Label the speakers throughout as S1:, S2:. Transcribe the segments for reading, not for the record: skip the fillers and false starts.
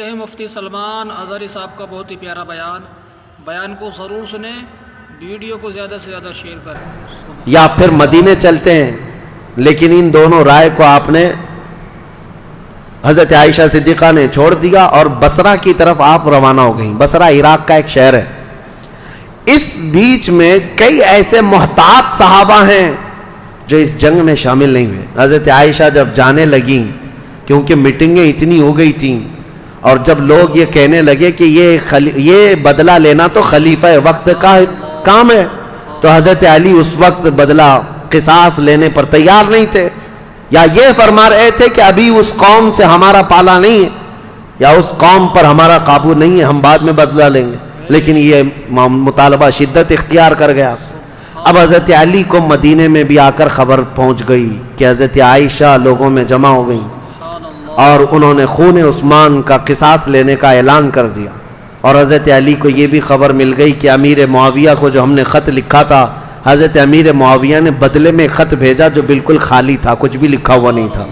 S1: کہتے ہیں مفتی سلمان اظہری صاحب کا بہت ہی پیارا بیان کو ضرور سنیں، ویڈیو کو زیادہ سے زیادہ شیئر کریں۔
S2: یا پھر مدینے چلتے ہیں، لیکن ان دونوں رائے کو آپ نے حضرت عائشہ صدیقہ نے چھوڑ دیا اور بصرہ کی طرف آپ روانہ ہو گئیں۔ بصرہ عراق کا ایک شہر ہے۔ اس بیچ میں کئی ایسے محتاط صحابہ ہیں جو اس جنگ میں شامل نہیں ہوئے۔ حضرت عائشہ جب جانے لگیں، کیونکہ میٹنگیں اتنی ہو گئی تھیں، اور جب لوگ یہ کہنے لگے کہ یہ بدلہ لینا تو خلیفہ وقت کا کام ہے، تو حضرت علی اس وقت بدلہ قصاص لینے پر تیار نہیں تھے، یا یہ فرما رہے تھے کہ ابھی اس قوم سے ہمارا پالا نہیں ہے، یا اس قوم پر ہمارا قابو نہیں ہے، ہم بعد میں بدلہ لیں گے۔ لیکن یہ مطالبہ شدت اختیار کر گیا۔ اب حضرت علی کو مدینے میں بھی آ کر خبر پہنچ گئی کہ حضرت عائشہ لوگوں میں جمع ہو گئیں، اور انہوں نے خون عثمان کا قصاص لینے کا اعلان کر دیا۔ اور حضرت علی کو یہ بھی خبر مل گئی کہ امیر معاویہ کو جو ہم نے خط لکھا تھا، حضرت امیر معاویہ نے بدلے میں خط بھیجا جو بالکل خالی تھا، کچھ بھی لکھا ہوا نہیں تھا۔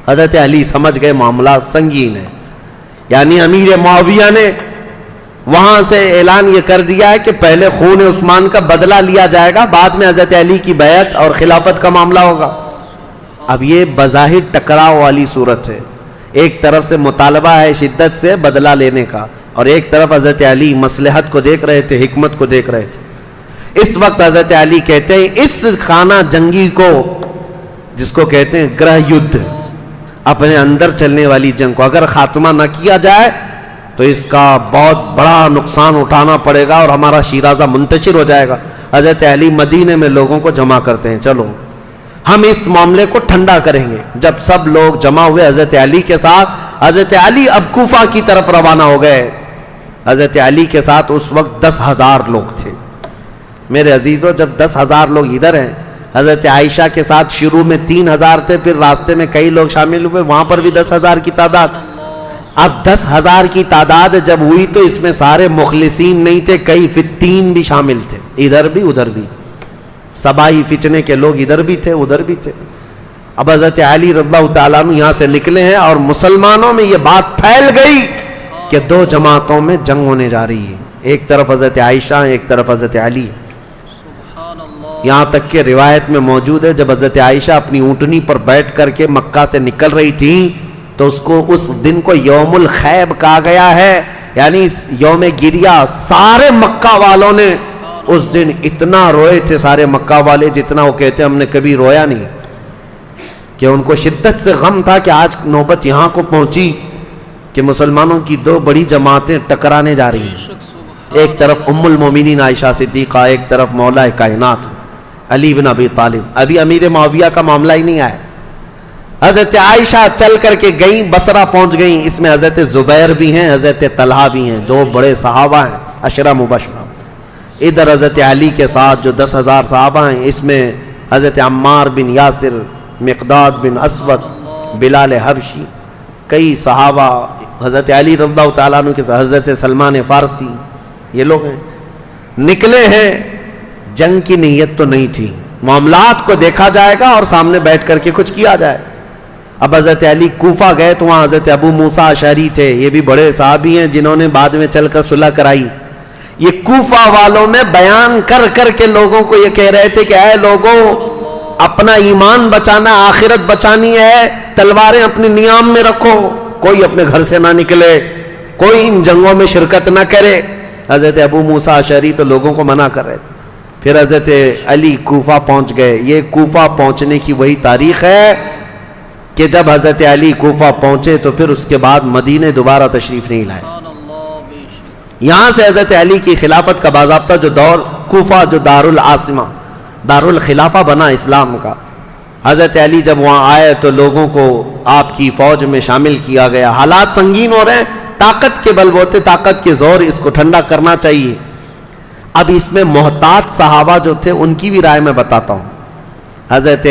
S2: حضرت علی سمجھ گئے معاملات سنگین ہے، یعنی امیر معاویہ نے وہاں سے اعلان یہ کر دیا ہے کہ پہلے خون عثمان کا بدلہ لیا جائے گا، بعد میں حضرت علی کی بیعت اور خلافت کا معاملہ ہوگا۔ اب یہ بظاہر ٹکراؤ والی صورت ہے، ایک طرف سے مطالبہ ہے شدت سے بدلہ لینے کا، اور ایک طرف حضرت علی مصلحت کو دیکھ رہے تھے، حکمت کو دیکھ رہے تھے۔ اس وقت حضرت علی کہتے ہیں اس خانہ جنگی کو، جس کو کہتے ہیں گرہ یدھ، اپنے اندر چلنے والی جنگ کو اگر خاتمہ نہ کیا جائے تو اس کا بہت بڑا نقصان اٹھانا پڑے گا اور ہمارا شیرازہ منتشر ہو جائے گا۔ حضرت علی مدینے میں لوگوں کو جمع کرتے ہیں، چلو ہم اس معاملے کو ٹھنڈا کریں گے۔ جب سب لوگ جمع ہوئے حضرت علی کے ساتھ، حضرت علی اب کوفہ کی طرف روانہ ہو گئے۔ حضرت علی کے ساتھ اس وقت 10,000 لوگ تھے۔ میرے عزیزو، جب 10,000 لوگ ادھر ہیں، حضرت عائشہ کے ساتھ شروع میں 3,000 تھے، پھر راستے میں کئی لوگ شامل ہوئے، وہاں پر بھی 10,000 کی تعداد۔ اب 10,000 کی تعداد جب ہوئی تو اس میں سارے مخلصین نہیں تھے، کئی فتین بھی شامل تھے، ادھر بھی ادھر بھی، سبائی فتنے کے لوگ ادھر بھی تھے ادھر بھی تھے۔ اب حضرت علی رضی اللہ تعالیٰ عنہ یہاں سے نکلے ہیں اور مسلمانوں میں یہ بات پھیل گئی کہ 2 جماعتوں میں جنگ ہونے جا رہی ہے، ایک طرف حضرت عائشہ، ایک طرف حضرت علی۔ یہاں تک کہ روایت میں موجود ہے جب حضرت عائشہ اپنی اونٹنی پر بیٹھ کر کے مکہ سے نکل رہی تھی تو اس کو اس دن کو یوم الخیب کہا گیا ہے، یعنی یوم گریہ۔ سارے مکہ والوں نے اس دن اتنا روئے تھے، سارے مکہ والے، جتنا وہ کہتے ہم نے کبھی رویا نہیں، کہ ان کو شدت سے غم تھا کہ آج نوبت یہاں کو پہنچی کہ مسلمانوں کی 2 بڑی جماعتیں ٹکرانے جا رہی ہیں، ایک طرف ام المومنین عائشہ صدیقہ، ایک طرف مولا کائنات علی بن ابی طالب۔ ابھی امیر معاویہ کا معاملہ ہی نہیں آیا۔ حضرت عائشہ چل کر کے گئیں، بصرہ پہنچ گئیں۔ اس میں حضرت زبیر بھی ہیں، حضرت طلحہ بھی ہیں، 2 بڑے صحابہ ہیں، عشرہ مبشرہ۔ ادھر حضرت علی کے ساتھ جو 10,000 صحابہ ہیں، اس میں حضرت عمار بن یاسر، مقداد بن اسود، بلال حبشی، کئی صحابہ، حضرت علی رضی اللہ تعالیٰ عنہ کے ساتھ حضرت سلمان فارسی، یہ لوگ ہیں۔ نکلے ہیں، جنگ کی نیت تو نہیں تھی، معاملات کو دیکھا جائے گا اور سامنے بیٹھ کر کے کچھ کیا جائے۔ اب حضرت علی کوفہ گئے تو وہاں حضرت ابو موسیٰ اشعری تھے، یہ بھی بڑے صحابی ہیں جنہوں نے بعد میں چل کر صلح کرائی۔ یہ کوفہ والوں میں بیان کر کر کے لوگوں کو یہ کہہ رہے تھے کہ اے لوگوں، اپنا ایمان بچانا، آخرت بچانی ہے، تلواریں اپنے نیام میں رکھو، کوئی اپنے گھر سے نہ نکلے، کوئی ان جنگوں میں شرکت نہ کرے۔ حضرت ابو موسیٰ اشعری تو لوگوں کو منع کر رہے تھے۔ پھر حضرت علی کوفہ پہنچ گئے۔ یہ کوفہ پہنچنے کی وہی تاریخ ہے کہ جب حضرت علی کوفہ پہنچے تو پھر اس کے بعد مدینے دوبارہ تشریف نہیں لائے۔ یہاں سے حضرت علی کی خلافت کا باضابطہ جو دور، کوفہ جو دارالعاصمہ، دارالخلافہ بنا اسلام کا، حضرت علی جب وہاں آئے تو لوگوں کو آپ کی فوج میں شامل کیا گیا۔ حالات سنگین ہو رہے ہیں، طاقت کے بل بوتے، طاقت کے زور، اس کو ٹھنڈا کرنا چاہیے۔ اب اس میں محتاط صحابہ جو تھے ان کی بھی رائے میں بتاتا ہوں۔ حضرت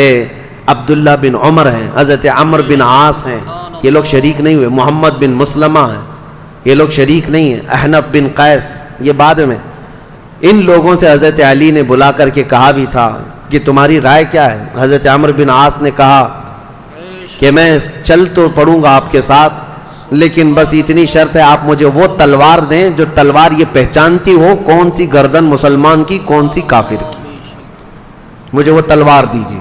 S2: عبداللہ بن عمر ہیں، حضرت عمر بن عاص ہیں، یہ لوگ شریک نہیں ہوئے۔ محمد بن مسلمہ ہیں، یہ لوگ شریک نہیں ہیں۔ احنف بن قیس، یہ بعد میں۔ ان لوگوں سے حضرت علی نے بلا کر کے کہا بھی تھا کہ تمہاری رائے کیا ہے؟ حضرت عمر بن عاص نے کہا کہ میں چل تو پڑوں گا آپ کے ساتھ، لیکن بس اتنی شرط ہے آپ مجھے وہ تلوار دیں جو تلوار یہ پہچانتی ہو کون سی گردن مسلمان کی کون سی کافر کی، مجھے وہ تلوار دیجیے،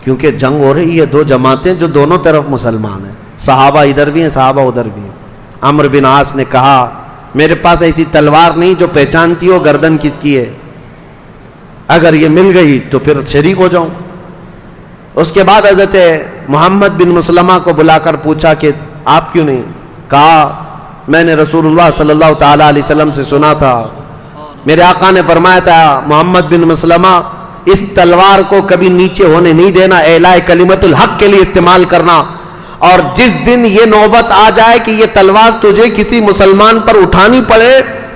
S2: کیونکہ جنگ ہو رہی ہے، دو جماعتیں جو دونوں طرف مسلمان ہیں، صحابہ ادھر بھی ہیں صحابہ ادھر بھی ہیں۔ عمرو بن عاص نے کہا میرے پاس ایسی تلوار نہیں جو پہچانتی ہو گردن کس کی ہے، اگر یہ مل گئی تو پھر شریک ہو جاؤں۔ اس کے بعد حضرت محمد بن مسلمہ کو بلا کر پوچھا کہ آپ کیوں نہیں؟ کہا میں نے رسول اللہ صلی اللہ تعالی علیہ وسلم سے سنا تھا، میرے آقا نے فرمایا تھا محمد بن مسلمہ اس تلوار کو کبھی نیچے ہونے نہیں دینا، اعلاء کلمت الحق کے لیے استعمال کرنا، اور جس دن یہ نوبت آ جائے کہ یہ تلوار تجھے کسی مسلمان پر اٹھانی پڑے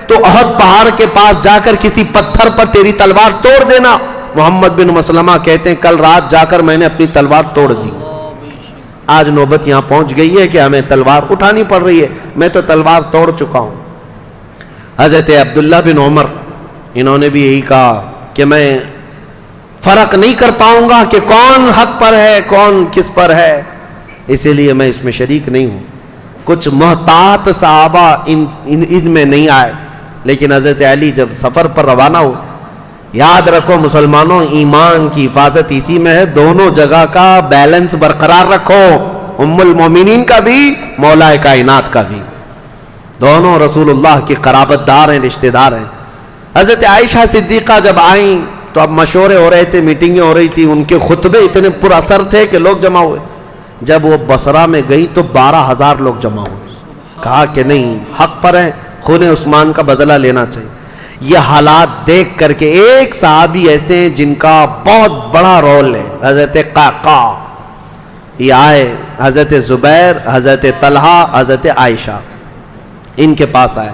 S2: تو احد پہاڑ کے پاس جا کر کسی پتھر پر تیری تلوار توڑ دینا۔ محمد بن مسلمہ کہتے ہیں کل رات جا کر میں نے اپنی تلوار توڑ دی، آج نوبت یہاں پہنچ گئی ہے کہ ہمیں تلوار اٹھانی پڑ رہی ہے، میں تو تلوار توڑ چکا ہوں۔ حضرت عبداللہ بن عمر انہوں نے بھی یہی کہا کہ میں فرق نہیں کر پاؤں گا کہ کون حق پر ہے کون کس پر ہے، اسی لیے میں اس میں شریک نہیں ہوں۔ کچھ محتاط صحابہ ان میں نہیں آئے، لیکن حضرت علی جب سفر پر روانہ ہو، یاد رکھو مسلمانوں ایمان کی حفاظت اسی میں ہے، دونوں جگہ کا بیلنس برقرار رکھو، ام المومنین کا بھی مولا کائنات کا بھی، دونوں رسول اللہ کی قرابت دار ہیں، رشتہ دار ہیں۔ حضرت عائشہ صدیقہ جب آئیں تو اب مشورے ہو رہے تھے، میٹنگیں ہو رہی تھی، ان کے خطبے اتنے پر اثر تھے کہ لوگ جمع ہوئے۔ جب وہ بصرہ میں گئی تو 12,000 لوگ جمع ہوئے، کہا کہ نہیں حق پر ہیں، خون عثمان کا بدلہ لینا چاہیے۔ یہ حالات دیکھ کر کے ایک صحابی ایسے ہیں جن کا بہت بڑا رول ہے، حضرت قعقاع، یہ آئے، حضرت زبیر، حضرت طلحہ، حضرت عائشہ ان کے پاس آئے،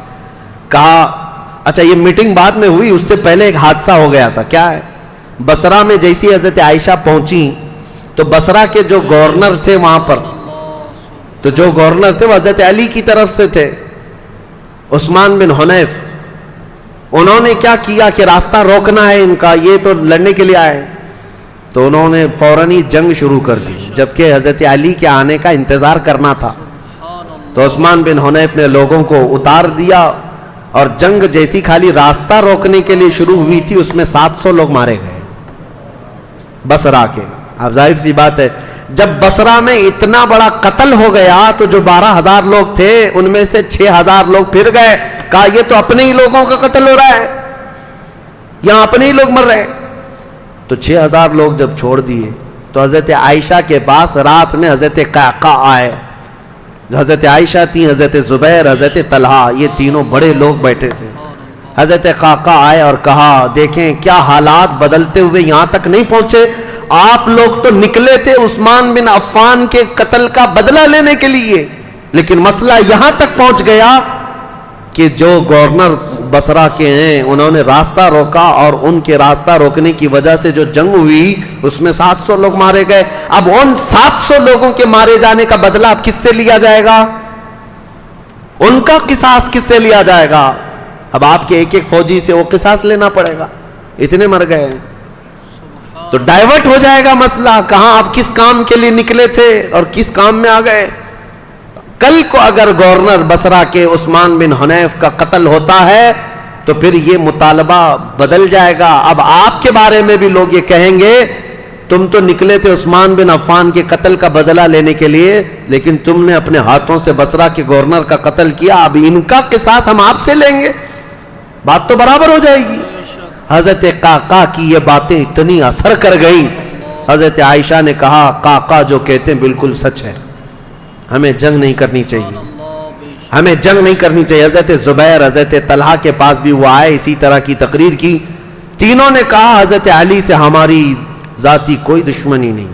S2: کہا اچھا یہ میٹنگ بعد میں ہوئی، اس سے پہلے ایک حادثہ ہو گیا تھا، کیا ہے؟ بصرہ میں جیسی حضرت عائشہ پہنچی تو بصرہ کے جو گورنر تھے وہاں پر، تو جو گورنر تھے وہ حضرت علی کی طرف سے تھے، عثمان بن حنیف، انہوں نے کیا کیا کہ راستہ روکنا ہے ان کا، یہ تو لڑنے کے لیے آئے، تو انہوں نے فوراً ہی جنگ شروع کر دی، جبکہ حضرت علی کے آنے کا انتظار کرنا تھا۔ تو عثمان بن حنیف نے لوگوں کو اتار دیا، اور جنگ جیسی خالی راستہ روکنے کے لیے شروع ہوئی تھی اس میں 700 لوگ مارے گئے بصرہ کے۔ اب ظاہر سی بات ہے جب بصرہ میں اتنا بڑا قتل ہو گیا تو جو 12,000 لوگ تھے ان میں سے 6,000 لوگ پھر گئے، کہا یہ تو اپنے ہی لوگوں کا قتل ہو رہا ہے، یہاں اپنے ہی لوگ مر رہے ہیں۔ تو 6,000 لوگ جب چھوڑ دیے تو حضرت عائشہ کے پاس رات میں حضرت قعقاع آئے، حضرت عائشہ تھی، حضرت زبیر، حضرت طلحہ، یہ تینوں بڑے لوگ بیٹھے تھے۔ حضرت قعقاع آئے اور کہا دیکھیں کیا حالات بدلتے ہوئے یہاں تک نہیں پہنچے، آپ لوگ تو نکلے تھے عثمان بن عفان کے قتل کا بدلہ لینے کے لیے، لیکن مسئلہ یہاں تک پہنچ گیا کہ جو گورنر بصرہ کے ہیں انہوں نے راستہ روکا، اور ان کے راستہ روکنے کی وجہ سے جو جنگ ہوئی اس میں 700 لوگ مارے گئے۔ اب ان 700 لوگوں کے مارے جانے کا بدلہ اب کس سے لیا جائے گا؟ ان کا قصاص کس سے لیا جائے گا؟ اب آپ کے ایک ایک فوجی سے وہ قصاص لینا پڑے گا، اتنے مر گئے، تو ڈائیورٹ ہو جائے گا مسئلہ، کہاں آپ کس کام کے لیے نکلے تھے اور کس کام میں آ گئے۔ کل کو اگر گورنر بصرہ کے عثمان بن حنیف کا قتل ہوتا ہے تو پھر یہ مطالبہ بدل جائے گا، اب آپ کے بارے میں بھی لوگ یہ کہیں گے تم تو نکلے تھے عثمان بن عفان کے قتل کا بدلہ لینے کے لیے، لیکن تم نے اپنے ہاتھوں سے بصرہ کے گورنر کا قتل کیا، اب ان کا قصاص ہم آپ سے لیں گے، بات تو برابر ہو جائے گی۔ حضرت قعقاع کی یہ باتیں اتنی اثر کر گئی، حضرت عائشہ نے کہا قعقاع جو کہتے ہیں بالکل سچ ہے، ہمیں جنگ نہیں کرنی چاہیے، ہمیں جنگ نہیں کرنی چاہیے۔ حضرت زبیر، حضرت طلحہ کے پاس بھی وہ آئے، اسی طرح کی تقریر کی، تینوں نے کہا حضرت علی سے ہماری ذاتی کوئی دشمنی نہیں،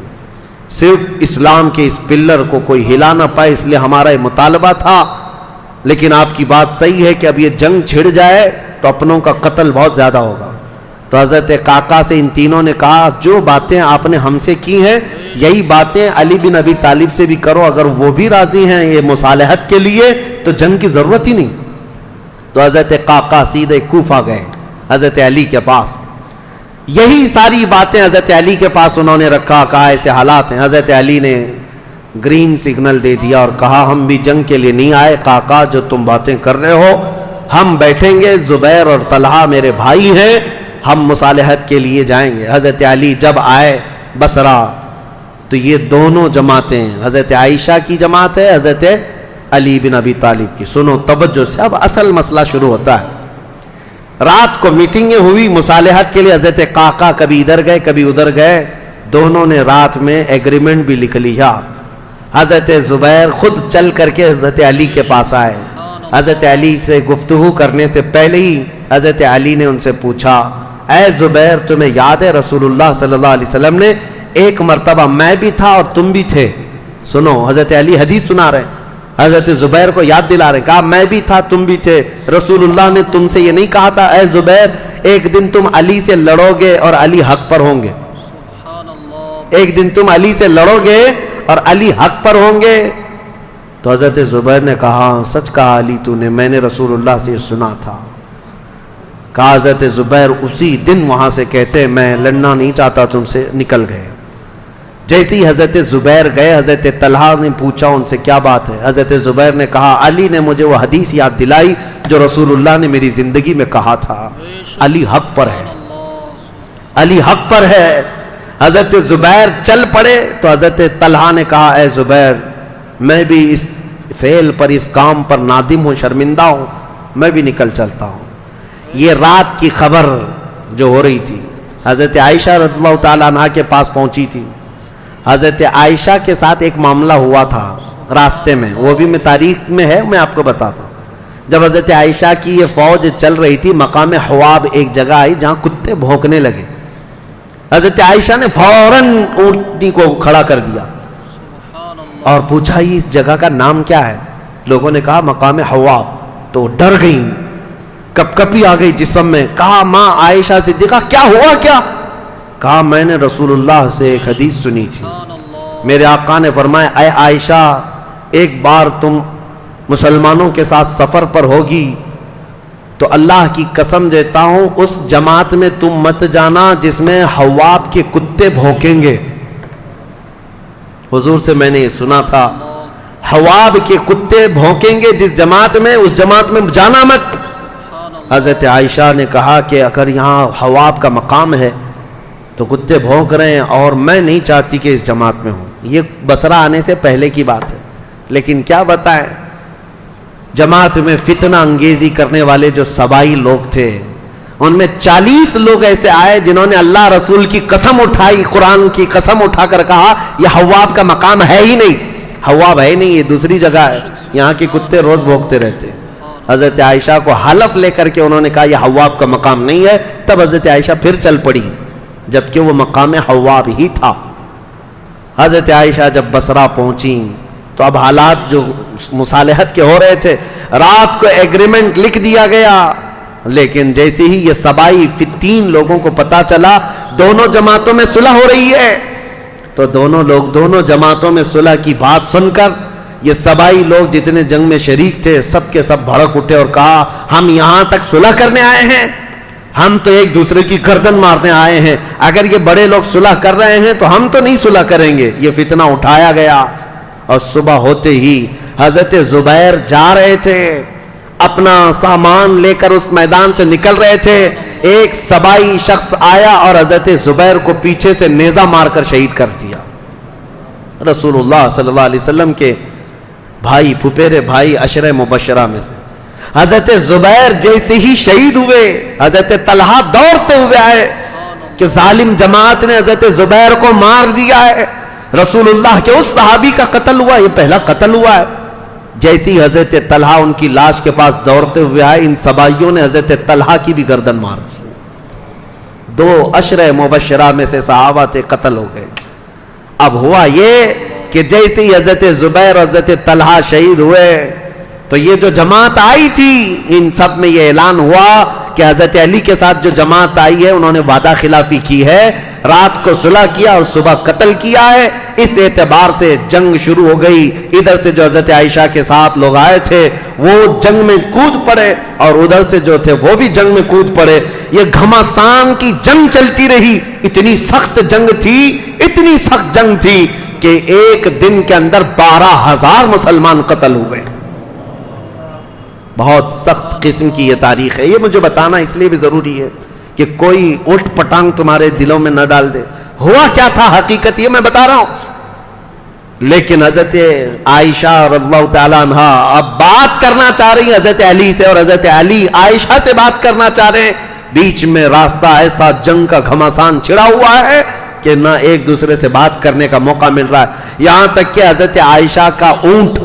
S2: صرف اسلام کے اس پلر کو کوئی ہلا نہ پائے اس لیے ہمارا یہ مطالبہ تھا، لیکن آپ کی بات صحیح ہے کہ اب یہ جنگ چھڑ جائے تو اپنوں کا قتل بہت زیادہ ہوگا۔ تو حضرت قعقاع سے ان تینوں نے کہا جو باتیں آپ نے ہم سے کی ہیں یہی باتیں علی بن ابی طالب سے بھی کرو، اگر وہ بھی راضی ہیں یہ مصالحت کے لیے تو جنگ کی ضرورت ہی نہیں۔ تو حضرت قعقاع سیدھے کوفہ گئے حضرت علی کے پاس، یہی ساری باتیں حضرت علی کے پاس انہوں نے رکھا، کہا ایسے حالات ہیں۔ حضرت علی نے گرین سگنل دے دیا اور کہا ہم بھی جنگ کے لیے نہیں آئے قعقاع، جو تم باتیں کر رہے ہو ہم بیٹھیں گے، زبیر اور طلحہ میرے بھائی ہیں، ہم مصالحت کے لیے جائیں گے۔ حضرت علی جب آئے بصرہ تو یہ دونوں جماعتیں، حضرت عائشہ کی جماعت ہے، حضرت علی بن ابی طالب کی، سنو توجہ سے، اب اصل مسئلہ شروع ہوتا ہے۔ رات کو میٹنگیں ہوئی مصالحت کے لیے، حضرت قعقاع کبھی ادھر گئے کبھی ادھر گئے، دونوں نے رات میں ایگریمنٹ بھی لکھ لیا۔ حضرت زبیر خود چل کر کے حضرت علی کے پاس آئے، حضرت علی سے گفتگو کرنے سے پہلے ہی حضرت علی نے ان سے پوچھا اے زبیر تمہیں یاد ہے رسول اللہ صلی اللہ علیہ وسلم نے ایک مرتبہ میں بھی تھا اور تم بھی تھے، سنو حضرت علی حدیث سنا رہے ہیں، حضرت زبیر کو یاد دلا رہے ہیں، کہا میں بھی تھا تم بھی تھے، رسول اللہ نے تم سے یہ نہیں کہا تھا اے زبیر ایک دن تم علی سے لڑو گے اور علی حق پر ہوں گے، ایک دن تم علی سے لڑو گے اور علی حق پر ہوں گے؟ تو حضرت زبیر نے کہا سچ کہا علی تو نے، میں نے رسول اللہ سے سنا تھا۔ کہا حضرت زبیر اسی دن وہاں سے کہتے میں لڑنا نہیں چاہتا تم سے، نکل گئے۔ جیسے ہی حضرت زبیر گئے حضرت طلحہ نے پوچھا ان سے کیا بات ہے، حضرت زبیر نے کہا علی نے مجھے وہ حدیث یاد دلائی جو رسول اللہ نے میری زندگی میں کہا تھا، علی حق پر ہے، علی حق پر ہے۔ حضرت زبیر چل پڑے تو حضرت طلحہ نے کہا اے زبیر میں بھی اس فعل پر اس کام پر نادم ہوں، شرمندہ ہوں، میں بھی نکل چلتا ہوں۔ یہ رات کی خبر جو ہو رہی تھی حضرت عائشہ رضی اللہ تعالیٰ عنہ کے پاس پہنچی تھی۔ حضرت عائشہ کے ساتھ ایک معاملہ ہوا تھا راستے میں، وہ بھی میں تاریخ میں ہے، میں آپ کو بتاتا ہوں۔ جب حضرت عائشہ کی یہ فوج چل رہی تھی مقام حواب ایک جگہ آئی جہاں کتے بھونکنے لگے، حضرت عائشہ نے فوراً اونٹنی کو کھڑا کر دیا اور پوچھا یہ اس جگہ کا نام کیا ہے؟ لوگوں نے کہا مقام حواب، تو ڈر گئیں، کپ کپی آ گئی جسم میں۔ کہا ماں عائشہ صدیقہ کیا ہوا کیا؟ کہا میں نے رسول اللہ سے ایک حدیث سنی تھی، میرے آقا نے فرمایا اے عائشہ ایک بار تم مسلمانوں کے ساتھ سفر پر ہوگی تو اللہ کی قسم دیتا ہوں اس جماعت میں تم مت جانا جس میں حواب کے کتے بھونکیں گے۔ حضور سے میں نے یہ سنا تھا حواب کے کتے بھونکیں گے جس جماعت میں، اس جماعت میں جانا مت۔ حضرت عائشہ نے کہا کہ اگر یہاں حواب کا مقام ہے تو کتے بھونک رہے ہیں اور میں نہیں چاہتی کہ اس جماعت میں ہوں، یہ بصرہ آنے سے پہلے کی بات ہے۔ لیکن کیا بتائیں جماعت میں فتنہ انگیزی کرنے والے جو سبائی لوگ تھے ان میں 40 لوگ ایسے آئے جنہوں نے اللہ رسول کی قسم اٹھائی، قرآن کی قسم اٹھا کر کہا یہ حواب کا مقام ہے ہی نہیں، حواب ہے نہیں، یہ دوسری جگہ ہے، یہاں کے کتے روز بھونکتے رہتے۔ حضرت عائشہ کو حلف لے کر کے انہوں نے کہا یہ حواب کا مقام نہیں ہے، تب حضرت عائشہ پھر چل پڑی جبکہ وہ مقام حواب ہی تھا۔ حضرت عائشہ جب بصرہ پہنچی تو اب حالات جو مصالحت کے ہو رہے تھے، رات کو ایگریمنٹ لکھ دیا گیا، لیکن جیسے ہی یہ سبائی 3 لوگوں کو پتا چلا دونوں جماعتوں میں صلح ہو رہی ہے تو دونوں لوگ دونوں جماعتوں میں صلح کی بات سن کر یہ سبائی لوگ جتنے جنگ میں شریک تھے سب کے سب بھڑک اٹھے اور کہا ہم یہاں تک صلح کرنے آئے ہیں، ہم تو ایک دوسرے کی گردن مارنے آئے ہیں، اگر یہ بڑے لوگ صلح کر رہے ہیں تو ہم تو نہیں صلح کریں گے۔ یہ فتنہ اٹھایا گیا اور صبح ہوتے ہی حضرت زبیر جا رہے تھے، اپنا سامان لے کر اس میدان سے نکل رہے تھے، ایک سبائی شخص آیا اور حضرت زبیر کو پیچھے سے نیزہ مار کر شہید کر دیا۔ رسول اللہ صلی اللہ علیہ وسلم کے بھائی، پھپھیرے بھائی، عشرہ مبشرہ میں سے حضرت زبیر جیسے ہی شہید ہوئے حضرت طلحہ دوڑتے ہوئے آئے کہ ظالم جماعت نے حضرت زبیر کو مار دیا ہے، رسول اللہ کے اس صحابی کا قتل ہوا، یہ پہلا قتل ہوا ہے۔ جیسی حضرت طلحہ ان کی لاش کے پاس دوڑتے ہوئے آئے ان سبائیوں نے حضرت طلحہ کی بھی گردن مار دی۔ 2 عشرہ مبشرہ میں سے صحابہ تھے، قتل ہو گئے۔ اب ہوا یہ کہ جیسے ہی حضرت زبیر اور حضرت طلحہ شہید ہوئے تو یہ جو جماعت آئی تھی ان سب میں یہ اعلان ہوا کہ حضرت علی کے ساتھ جو جماعت آئی ہے انہوں نے وعدہ خلافی کی ہے، رات کو صلح کیا اور صبح قتل کیا ہے، اس اعتبار سے جنگ شروع ہو گئی۔ ادھر سے جو حضرت عائشہ کے ساتھ لوگ آئے تھے وہ جنگ میں کود پڑے اور ادھر سے جو تھے وہ بھی جنگ میں کود پڑے۔ یہ گھمسان کی جنگ چلتی رہی، اتنی سخت جنگ تھی، اتنی سخت جنگ تھی کہ کہ ایک دن کے اندر 12,000 مسلمان قتل ہوئے. بہت سخت قسم کی یہ تاریخ ہے. یہ مجھے بتانا اس لیے بھی ضروری ہے کہ کوئی اٹھ پٹانگ تمہارے دلوں میں نہ ڈال دے. ہوا کیا تھا حقیقت یہ میں بتا رہا ہوں. لیکن حضرت عائشہ رضی اللہ تعالیٰ عنہ اب بات کرنا چاہ رہی ہیں حضرت علی سے، اور حضرت علی عائشہ سے بات کرنا چاہ رہے ہیں. بیچ میں راستہ ایسا جنگ کا گھمسان چھڑا ہوا ہے کہ نہ ایک دوسرے سے بات کرنے کا موقع مل رہا ہے. یہاں تک کہ حضرت عائشہ کا اونٹ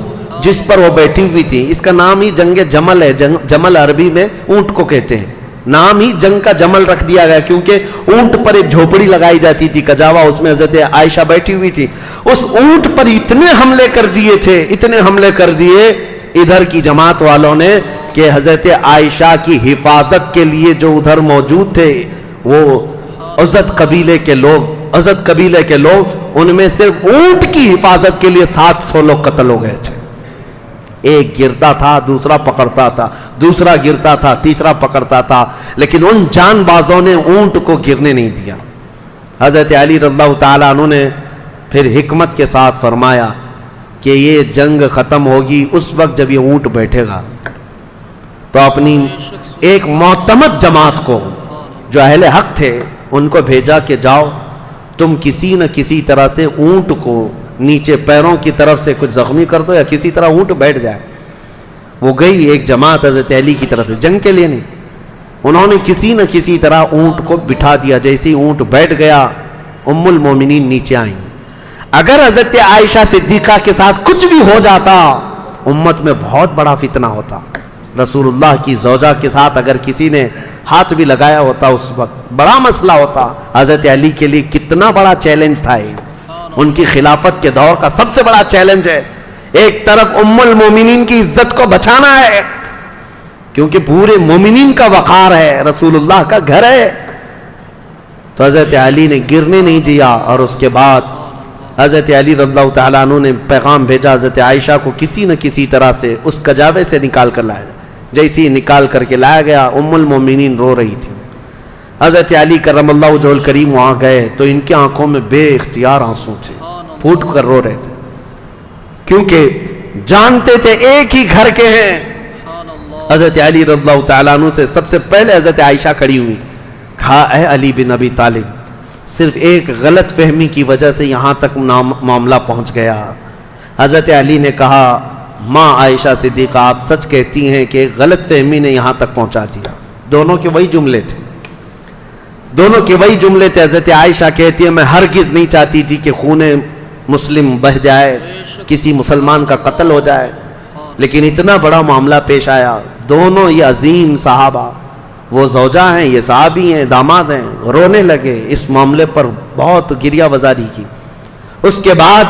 S2: جس پر وہ بیٹھی ہوئی تھی، اس کا نام ہی جنگ جمل ہے. جمل عربی میں اونٹ کو کہتے ہیں. نام ہی جنگ کا جمل رکھ دیا گیا کیونکہ اونٹ پر ایک جھوپڑی لگائی جاتی تھی کجاوا، اس میں حضرت عائشہ بیٹھی ہوئی تھی. اس اونٹ پر اتنے حملے کر دیے تھے، اتنے حملے کر دیے ادھر کی جماعت والوں نے کہ حضرت عائشہ کی حفاظت کے لیے جو ادھر موجود تھے وہ عزت قبیلے کے لوگ ان میں صرف اونٹ کی حفاظت کے لیے 700 لوگ قتل ہو گئے تھے. ایک گرتا تھا دوسرا پکڑتا تھا، دوسرا گرتا تھا تیسرا پکڑتا تھا، لیکن ان جان بازوں نے اونٹ کو گرنے نہیں دیا. حضرت علی رضی اللہ تعالیٰ عنہ نے پھر حکمت کے ساتھ فرمایا کہ یہ جنگ ختم ہوگی اس وقت جب یہ اونٹ بیٹھے گا. تو اپنی ایک معتمد جماعت کو جو اہل حق تھے ان کو بھیجا کہ جاؤ تم کسی نہ کسی طرح سے اونٹ کو نیچے پیروں کی طرف سے کچھ زخمی کر دو یا کسی طرح اونٹ بیٹھ جائے. وہ گئی ایک جماعت حضرت علی کی طرف سے، جنگ کے لیے نہیں. انہوں نے کسی نہ کسی طرح اونٹ کو بٹھا دیا. جیسے ہی اونٹ بیٹھ گیا ام المومنین نیچے آئیں. اگر حضرت عائشہ صدیقہ کے ساتھ کچھ بھی ہو جاتا امت میں بہت بڑا فتنہ ہوتا. رسول اللہ کی زوجہ کے ساتھ اگر کسی نے ہاتھ بھی لگایا ہوتا اس وقت بڑا مسئلہ ہوتا. حضرت علی کے لیے کتنا بڑا چیلنج تھا یہ. ان کی خلافت کے دور کا سب سے بڑا چیلنج ہے. ایک طرف ام المومنین کی عزت کو بچانا ہے کیونکہ پورے مومنین کا وقار ہے، رسول اللہ کا گھر ہے. تو حضرت علی نے گرنے نہیں دیا. اور اس کے بعد حضرت علی رضی اللہ تعالیٰ عنہ نے پیغام بھیجا حضرت عائشہ کو کسی نہ کسی طرح سے اس کجاوے سے نکال کر لایا. جیسے ہی نکال کر کے لایا گیا ام المومنین رو رہی تھی. حضرت علی کرم اللہ وجہہ الکریم وہاں گئے تو ان کی آنکھوں میں بے اختیار آنسو تھے، پھوٹ کر رو رہے تھے کیونکہ جانتے تھے ایک ہی گھر کے ہیں. حضرت علی رضی اللہ تعالیٰ عنہ سے سب سے پہلے حضرت عائشہ کھڑی ہوئی، کہا اے علی بن ابی طالب، صرف ایک غلط فہمی کی وجہ سے یہاں تک معاملہ پہنچ گیا. حضرت علی نے کہا ماں عائشہ صدیقہ آپ سچ کہتی ہیں کہ غلط فہمی نے یہاں تک پہنچا دیا. دونوں کے وہی جملے تھے. حضرت عائشہ کہتی ہے میں ہرگز نہیں چاہتی تھی کہ خون مسلم بہہ جائے، کسی مسلمان کا قتل ہو جائے، لیکن اتنا بڑا معاملہ پیش آیا. دونوں یہ عظیم صحابہ، وہ زوجہ ہیں یہ صحابی ہیں داماد ہیں، رونے لگے. اس معاملے پر بہت گریہ وزاری کی. اس کے بعد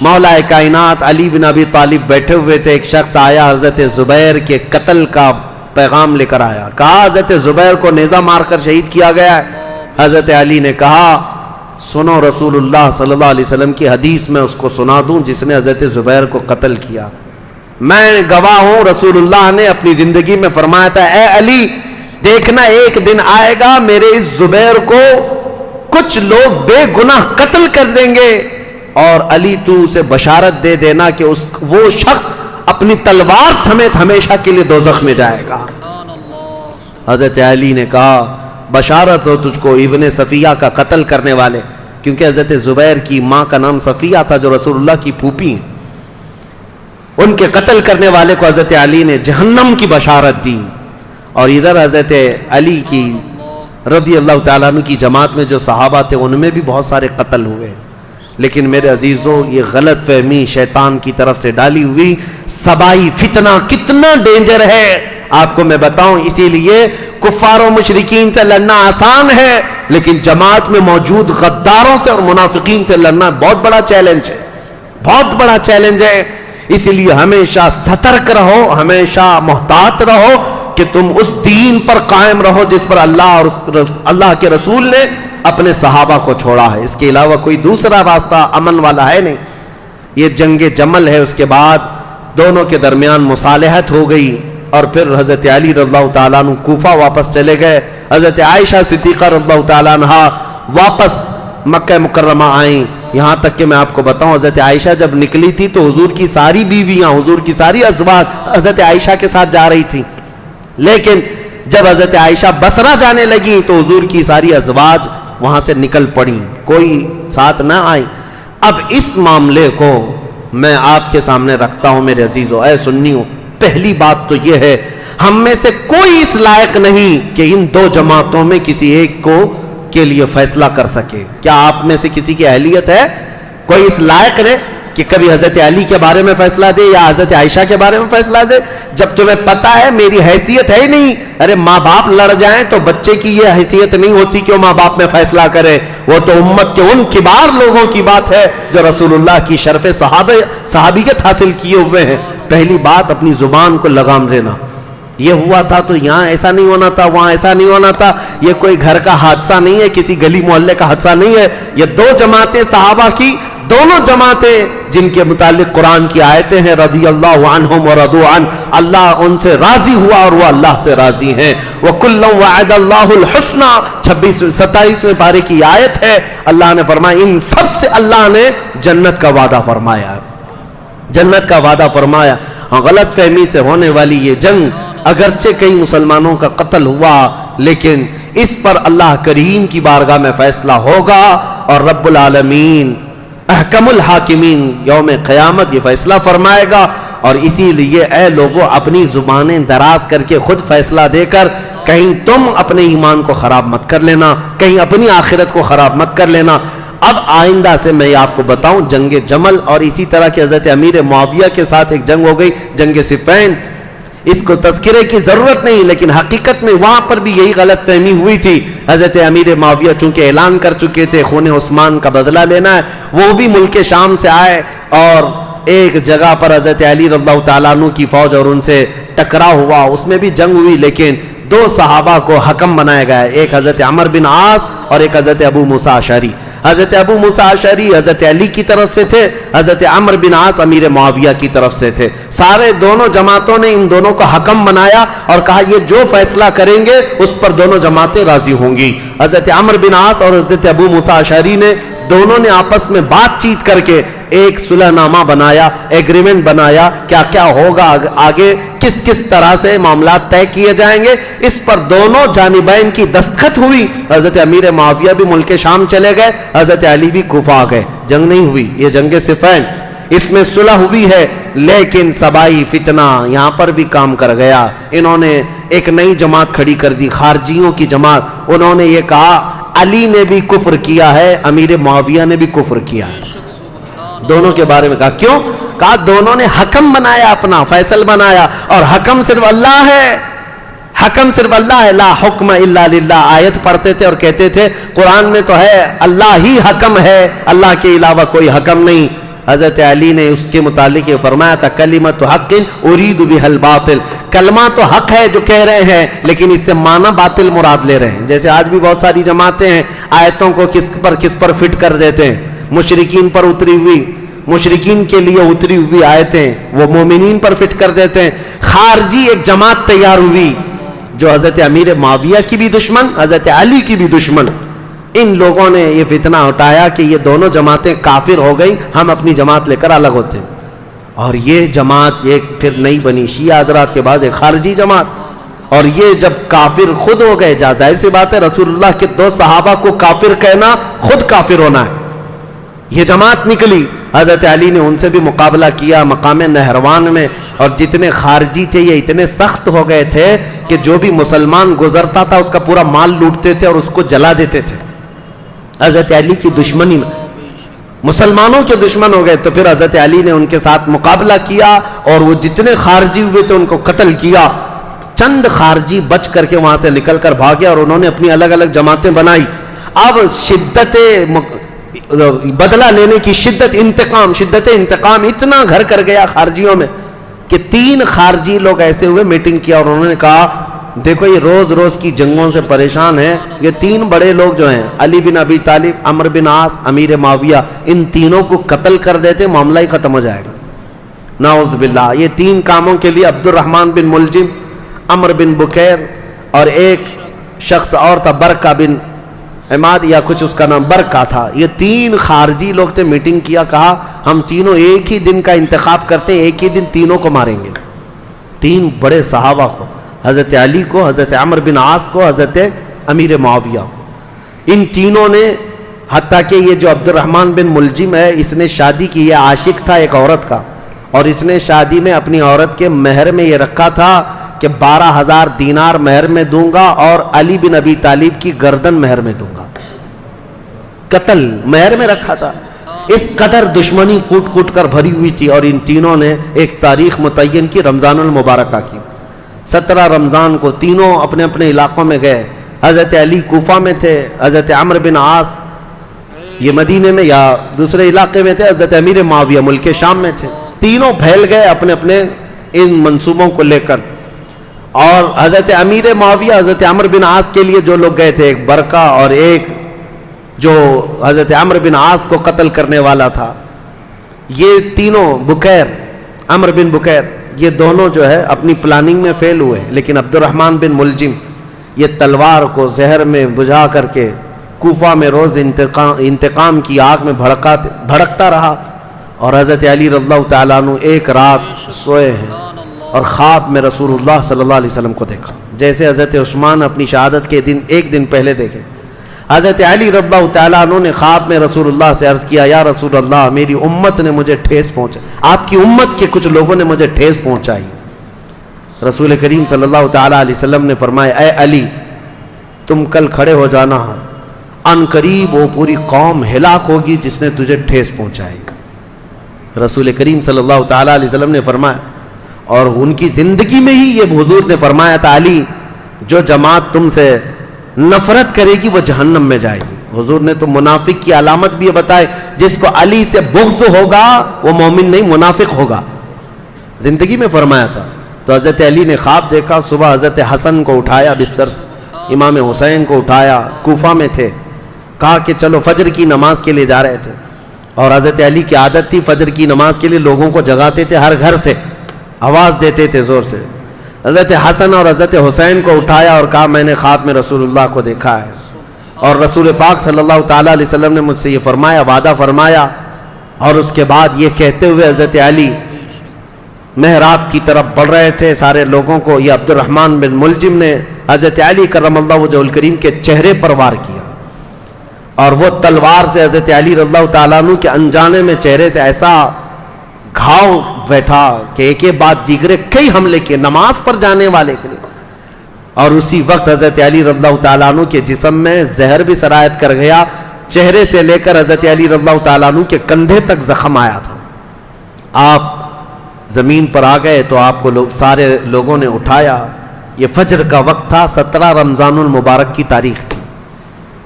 S2: مولا کائنات علی بن ابی طالب بیٹھے ہوئے تھے. ایک شخص آیا حضرت زبیر کے قتل کا پیغام لے کر آیا. کہا حضرت زبیر کو نیزہ مار کر شہید کیا گیا ہے. حضرت علی نے کہا سنو رسول اللہ صلی اللہ علیہ وسلم کی حدیث میں اس کو سنا دوں جس نے حضرت زبیر کو قتل کیا. میں گواہ ہوں رسول اللہ نے اپنی زندگی میں فرمایا تھا اے علی دیکھنا ایک دن آئے گا میرے اس زبیر کو کچھ لوگ بے گناہ قتل کر دیں گے اور علی تو اسے بشارت دے دینا کہ وہ شخص اپنی تلوار سمیت ہمیشہ کے لیے دوزخ میں جائے گا. حضرت علی نے کہا بشارت ہو تجھ کو ابن صفیہ کا قتل کرنے والے، کیونکہ حضرت زبیر کی ماں کا نام صفیہ تھا جو رسول اللہ کی پھوپھی ہیں. ان کے قتل کرنے والے کو حضرت علی نے جہنم کی بشارت دی. اور ادھر حضرت علی کی رضی اللہ تعالیٰ عنہ کی جماعت میں جو صحابہ تھے ان میں بھی بہت سارے قتل ہوئے. لیکن میرے عزیزوں یہ غلط فہمی شیطان کی طرف سے ڈالی ہوئی سبائی فتنہ کتنا ڈینجر ہے آپ کو میں بتاؤں. اسی لیے کفار و مشرکین سے لڑنا آسان ہے لیکن جماعت میں موجود غداروں سے اور منافقین سے لڑنا بہت بڑا چیلنج ہے، بہت بڑا چیلنج ہے. اسی لیے ہمیشہ سترک رہو، ہمیشہ محتاط رہو کہ تم اس دین پر قائم رہو جس پر اللہ اور اللہ کے رسول نے اپنے صحابہ کو چھوڑا ہے. اس کے علاوہ کوئی دوسرا راستہ امن والا ہے نہیں. یہ جنگ جمل ہے. اس کے بعد دونوں کے درمیان مصالحت ہو گئی اور پھر حضرت علی رضی اللہ تعالیٰ عنہ کوفہ واپس چلے گئے. حضرت عائشہ صدیقہ رضی اللہ تعالیٰ عنہ واپس مکہ مکرمہ آئیں یہاں تک کہ میں آپ کو بتاؤں حضرت عائشہ جب نکلی تھی تو حضور کی ساری بیویاں، حضور کی ساری ازواج حضرت عائشہ کے ساتھ جا رہی تھی، لیکن جب حضرت عائشہ بصرہ جانے لگی تو حضور کی ساری ازواج وہاں سے نکل پڑی، کوئی ساتھ نہ آئی۔ اب اس معاملے کو میں آپ کے سامنے رکھتا ہوں میرے عزیزو، اے سنیو، پہلی بات تو یہ ہے ہم میں سے کوئی اس لائق نہیں کہ ان دو جماعتوں میں کسی ایک کو کے لیے فیصلہ کر سکے۔ کیا آپ میں سے کسی کی اہلیت ہے؟ کوئی اس لائق ہے کہ کبھی حضرت علی کے بارے میں فیصلہ دے یا حضرت عائشہ کے بارے میں فیصلہ دے؟ جب تمہیں پتا ہے میری حیثیت ہے ہی نہیں۔ ارے ماں باپ لڑ جائیں تو بچے کی یہ حیثیت نہیں ہوتی کہ وہ ماں باپ میں فیصلہ کرے، وہ تو امت کے ان کبار لوگوں کی بات ہے جو رسول اللہ کی شرف صحابیت حاصل کیے ہوئے ہیں۔ پہلی بات اپنی زبان کو لگام دینا، یہ ہوا تھا تو یہاں ایسا نہیں ہونا تھا، وہاں ایسا نہیں ہونا تھا، یہ کوئی گھر کا حادثہ نہیں ہے، کسی گلی محلے کا حادثہ نہیں ہے، یہ دو جماعتیں صحابہ کی، دونوں جماعتیں جن کے متعلق قرآن کی آیتیں ہیں رضی اللہ عنہم ورضوا عنہ، اللہ ان سے راضی ہوا اور وہ اللہ سے راضی ہیں۔ وَكُلًّا وَعَدَ اللَّهُ الْحُسْنَى 27ویں پارے کی آیت ہے، اللہ نے فرمایا ان سب سے اللہ نے جنت کا وعدہ فرمایا، جنت کا وعدہ فرمایا۔ غلط فہمی سے ہونے والی یہ جنگ، اگرچہ کئی مسلمانوں کا قتل ہوا لیکن اس پر اللہ کریم کی بارگاہ میں فیصلہ ہوگا اور رب العالمین احکم الحاکمین یوم قیامت یہ فیصلہ فرمائے گا۔ اور اسی لیے اے لوگوں اپنی زبانیں دراز کر کے خود فیصلہ دے کر کہیں تم اپنے ایمان کو خراب مت کر لینا، کہیں اپنی آخرت کو خراب مت کر لینا۔ اب آئندہ سے میں آپ کو بتاؤں جنگ جمل اور اسی طرح کے حضرت امیر معاویہ کے ساتھ ایک جنگ ہو گئی جنگ صفین، اس کو تذکرے کی ضرورت نہیں لیکن حقیقت میں وہاں پر بھی یہی غلط فہمی ہوئی تھی۔ حضرت امیر معاویہ چونکہ اعلان کر چکے تھے خون عثمان کا بدلہ لینا ہے، وہ بھی ملک شام سے آئے اور ایک جگہ پر حضرت علی رضی اللہ تعالیٰ عنہ کی فوج اور ان سے ٹکرا ہوا، اس میں بھی جنگ ہوئی لیکن دو صحابہ کو حکم بنایا گیا، ایک حضرت عمر بن عاص اور ایک حضرت ابو موسیٰ اشعری۔ حضرت ابو موسیٰ اشعری حضرت علی کی طرف سے تھے، حضرت عمر بن عاص امیر معاویہ کی طرف سے تھے۔ سارے دونوں جماعتوں نے ان دونوں کو حکم بنایا اور کہا یہ جو فیصلہ کریں گے اس پر دونوں جماعتیں راضی ہوں گی۔ حضرت عمر بن عاص اور حضرت ابو موسیٰ اشعری نے دونوں نے آپس میں بات چیت کر کے ایک صلح نامہ بنایا، ایگریمنٹ بنایا، کیا کیا ہوگا آگے، کس کس طرح سے معاملات طے کیے جائیں گے، اس پر دونوں جانبین کی دستخط ہوئی۔ حضرت امیر معاویہ بھی ملک شام چلے گئے، حضرت علی بھی کوفہ آ گئے، جنگ نہیں ہوئی، یہ جنگ صفین، اس میں صلح ہوئی ہے لیکن سبائی فتنہ یہاں پر بھی کام کر گیا۔ انہوں نے ایک نئی جماعت کھڑی کر دی، خارجیوں کی جماعت، انہوں نے یہ کہا علی نے بھی کفر کیا ہے، امیر معاویہ نے بھی کفر کیا ہے، دونوں کے بارے میں کہا کیوں؟ کہا دونوں نے حکم بنایا، اپنا فیصل بنایا اور حکم صرف اللہ ہے، حکم صرف اللہ ہے، لا حکم الا للہ آیت پڑھتے تھے اور کہتے تھے قرآن میں تو ہے اللہ ہی حکم ہے، اللہ کے علاوہ کوئی حکم نہیں۔ حضرت علی نے اس کے متعلق یہ فرمایا تھا کلمۃ حق ارید بها الباطل، کلمہ تو حق ہے جو کہہ رہے ہیں لیکن اس سے معنی باطل مراد لے رہے ہیں۔ جیسے آج بھی بہت ساری جماعتیں ہیں آیتوں کو کس پر فٹ کر دیتے ہیں، مشرکین پر اتری ہوئی، مشرکین کے لیے اتری ہوئی آیتیں وہ مومنین پر فٹ کر دیتے ہیں۔ خارجی ایک جماعت تیار ہوئی جو حضرت امیر معاویہ کی بھی دشمن، حضرت علی کی بھی دشمن، ان لوگوں نے یہ فتنہ اٹھایا کہ یہ دونوں جماعتیں کافر ہو گئی، ہم اپنی جماعت لے کر الگ ہوتے ہیں، اور یہ جماعت ایک پھر نئی بنی شیعہ حضرات کے بعد ایک خارجی جماعت، اور یہ جب کافر خود ہو گئے، ظاہر سی بات ہے رسول اللہ کے دو صحابہ کو کافر کہنا خود کافر ہونا ہے، یہ جماعت نکلی، حضرت علی نے ان سے بھی مقابلہ کیا مقام نہروان میں، اور جتنے خارجی تھے یہ اتنے سخت ہو گئے تھے کہ جو بھی مسلمان گزرتا تھا اس کا پورا مال لوٹتے تھے اور اس کو جلا دیتے تھے۔ حضرت علی کی دشمنی میں مسلمانوں کے دشمن ہو گئے، تو پھر حضرت علی نے ان کے ساتھ مقابلہ کیا اور وہ جتنے خارجی ہوئے تھے ان کو قتل کیا۔ چند خارجی بچ کر کے وہاں سے نکل کر بھاگے اور انہوں نے اپنی الگ الگ جماعتیں بنائی۔ اب شدت بدلہ لینے کی شدت انتقام اتنا گھر کر گیا خارجیوں میں کہ 3 خارجی لوگ ایسے ہوئے میٹنگ کیا اور انہوں نے کہا دیکھو یہ روز روز کی جنگوں سے پریشان ہیں، یہ 3 بڑے لوگ جو ہیں علی بن ابی طالب، عمر بن عاص، امیر معاویہ، ان تینوں کو قتل کر دیتے معاملہ ہی ختم ہو جائے گا، نعوذ باللہ۔ یہ 3 کاموں کے لیے عبد الرحمن بن ملجم، عمر بن بکیر اور ایک شخص اور تھا برقہ بن عماد یا کچھ اس کا نام برکا تھا. یہ 3 خارجی لوگ تھے. میٹنگ کیا, کہا ہم تینوں ایک ہی دن کا انتخاب کرتے ہیں, ایک ہی دن تینوں کو ماریں گے. 3 بڑے صحابہ کو, حضرت علی کو, حضرت عمر بن عاص کو, حضرت امیر معاویہ کو. ان تینوں نے, حتیٰ کہ یہ جو عبد الرحمن بن ملجم ہے اس نے شادی کی, یہ عاشق تھا ایک عورت کا, اور اس نے شادی میں اپنی عورت کے مہر میں یہ رکھا تھا کہ 12,000 دینار مہر میں دوں گا اور علی بن ابی طالب کی گردن مہر میں دوں گا. قتل مہر میں رکھا تھا. اس قدر دشمنی کوٹ کوٹ کر بھری ہوئی تھی. اور ان تینوں نے ایک تاریخ متعین کی, رمضان المبارکہ کی. 17 رمضان کو تینوں اپنے اپنے علاقوں میں گئے. حضرت علی کوفہ میں تھے, حضرت عمر بن عاص یہ مدینے میں یا دوسرے علاقے میں تھے, حضرت امیر معاویہ ملک شام میں تھے. تینوں پھیل گئے اپنے اپنے ان منصوبوں کو لے کر. اور حضرت امیر معاویہ حضرت عمر بن عاص کے لیے جو لوگ گئے تھے, ایک برکا اور ایک جو حضرت عمر بن عاص کو قتل کرنے والا تھا, یہ تینوں بکیر, عمر بن بکیر, یہ دونوں جو ہے اپنی پلاننگ میں فیل ہوئے. لیکن عبد الرحمن بن ملجم یہ تلوار کو زہر میں بجھا کر کے کوفہ میں روز انتقام کی آگ میں بھڑکتا رہا. اور حضرت علی رضی اللہ تعالیٰ عنہ ایک رات سوئے ہیں اور خواب میں رسول اللہ صلی اللہ علیہ وسلم کو دیکھا, جیسے حضرت عثمان اپنی شہادت کے دن ایک دن پہلے دیکھے. حضرت علی رضی اللہ تعالیٰ عنہ نے خواب میں رسول اللہ سے عرض کیا, یا رسول اللہ, میری امت نے مجھے ٹھیس پہنچائی, آپ کی امت کے کچھ لوگوں نے مجھے ٹھیس پہنچائی. رسول کریم صلی اللہ تعالیٰ علیہ وسلم نے فرمایا, اے علی تم کل کھڑے ہو جانا, ان قریب وہ پوری قوم ہلاک ہوگی جس نے تجھے ٹھیس پہنچائی. رسول کریم صلی اللہ تعالیٰ علیہ وسلم نے فرمایا, اور ان کی زندگی میں ہی یہ حضور نے فرمایا تھا, علی جو جماعت تم سے نفرت کرے گی وہ جہنم میں جائے گی. حضور نے تو منافق کی علامت بھی یہ بتائے, جس کو علی سے بغض ہوگا وہ مومن نہیں منافق ہوگا, زندگی میں فرمایا تھا. تو حضرت علی نے خواب دیکھا, صبح حضرت حسن کو اٹھایا بستر سے, امام حسین کو اٹھایا, کوفہ میں تھے, کہا کہ چلو فجر کی نماز کے لیے جا رہے تھے. اور حضرت علی کی عادت تھی فجر کی نماز کے لیے لوگوں کو جگاتے تھے, ہر گھر سے آواز دیتے تھے زور سے. حضرت حسن اور حضرت حسین کو اٹھایا اور کہا, میں نے خواب میں رسول اللہ کو دیکھا ہے, اور رسول پاک صلی اللہ تعالیٰ علیہ وسلم نے مجھ سے یہ فرمایا, وعدہ فرمایا. اور اس کے بعد یہ کہتے ہوئے حضرت علی محراب کی طرف بڑھ رہے تھے سارے لوگوں کو. یہ عبد الرحمن بن ملجم نے حضرت علی کرم اللہ وجہ الکریم کے چہرے پر وار کیا, اور وہ تلوار سے حضرت علی رضی اللہ تعالیٰ عنہ کے انجانے میں چہرے سے ایسا گھاؤ بیٹھا کہ ایک ایک بات جگرے کئی حملے کیے نماز پر جانے والے کے لیے. اور اسی وقت حضرت علی رضی اللہ تعالیٰ عنہ کے جسم میں زہر بھی سرایت کر گیا, چہرے سے لے کر حضرت علی رضی اللہ تعالیٰ عنہ کے کندھے تک زخم آیا تھا. آپ زمین پر آ گئے تو آپ کو سارے لوگوں نے اٹھایا. یہ فجر کا وقت تھا, 17 رمضان المبارک کی تاریخ تھی.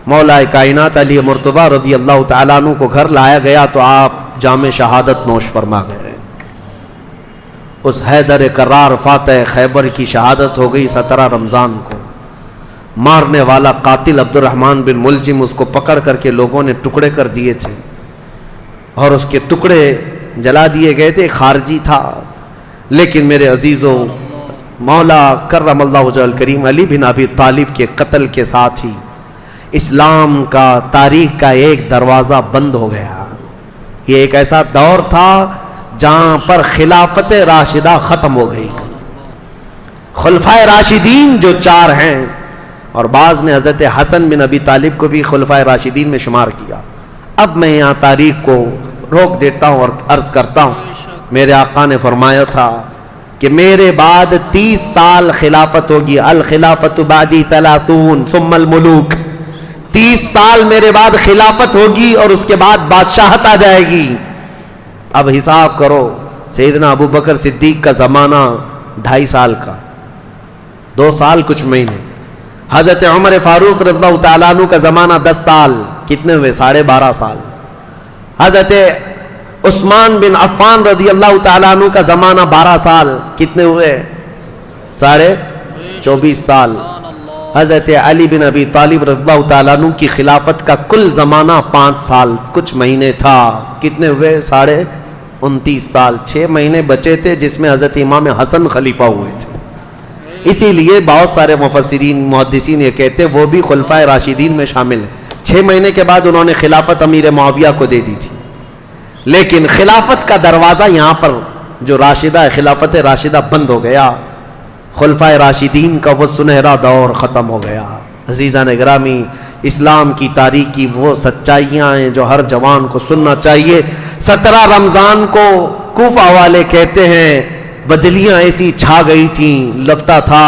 S2: مولا کائنات علی مرتضیٰ رضی اللہ تعالیٰ عنہ کو گھر لایا گیا تو آپ جام شہادت نوش فرما گئے. اس حیدر کرار فاتح خیبر کی شہادت ہو گئی 17 رمضان کو. مارنے والا قاتل عبد الرحمن بن ملجم, اس کو پکڑ کر کے لوگوں نے ٹکڑے کر دیے تھے اور اس کے ٹکڑے جلا دیے گئے تھے. خارجی تھا, لیکن میرے عزیزوں, مولا کرم اللہ وجہ الکریم علی بن ابی طالب کے قتل کے ساتھ ہی اسلام کا تاریخ کا ایک دروازہ بند ہو گیا. یہ ایک ایسا دور تھا جہاں پر خلافت راشدہ ختم ہو گئی. خلفائے راشدین جو 4 ہیں, اور بعض نے حضرت حسن بن ابی طالب کو بھی خلفائے راشدین میں شمار کیا. اب میں یہاں تاریخ کو روک دیتا ہوں اور عرض کرتا ہوں, میرے آقا نے فرمایا تھا کہ میرے بعد 30 سال خلافت ہوگی. الخلافت بعدی 30 ثم الملوک. 30 سال میرے بعد خلافت ہوگی اور اس کے بعد بادشاہت آ جائے گی. اب حساب کرو, سیدنا ابو بکر صدیق کا زمانہ 2.5 سال کا, 2 سال کچھ مہینے. حضرت عمر فاروق رضی اللہ تعالیٰ عنہ کا زمانہ 10 سال, کتنے ہوئے 12.5 سال. حضرت عثمان بن عفان رضی اللہ تعالیٰ عنہ کا زمانہ 12 سال, کتنے ہوئے 24.5 سال. حضرت علی بن ابی طالب رضی اللہ تعالیٰ عنہ کی خلافت کا کل زمانہ 5 سال کچھ مہینے تھا, کتنے ہوئے 29 سال. 6 مہینے بچے تھے جس میں حضرت امام حسن خلیفہ ہوئے تھے. اسی لیے بہت سارے مفسرین محدثین یہ کہتے وہ بھی خلفائے راشدین میں شامل ہیں. 6 مہینے کے بعد انہوں نے خلافت امیر معاویہ کو دے دی تھی، لیکن خلافت کا دروازہ یہاں پر جو راشدہ ہے، خلافت راشدہ بند ہو گیا، خلفائے راشدین کا وہ سنہرا دور ختم ہو گیا۔ عزیزان گرامی، اسلام کی تاریخ کی وہ سچائیاں ہیں جو ہر جوان کو سننا چاہیے۔ 17 رمضان کو کوفہ والے کہتے ہیں بدلیاں ایسی چھا گئی تھیں، لگتا تھا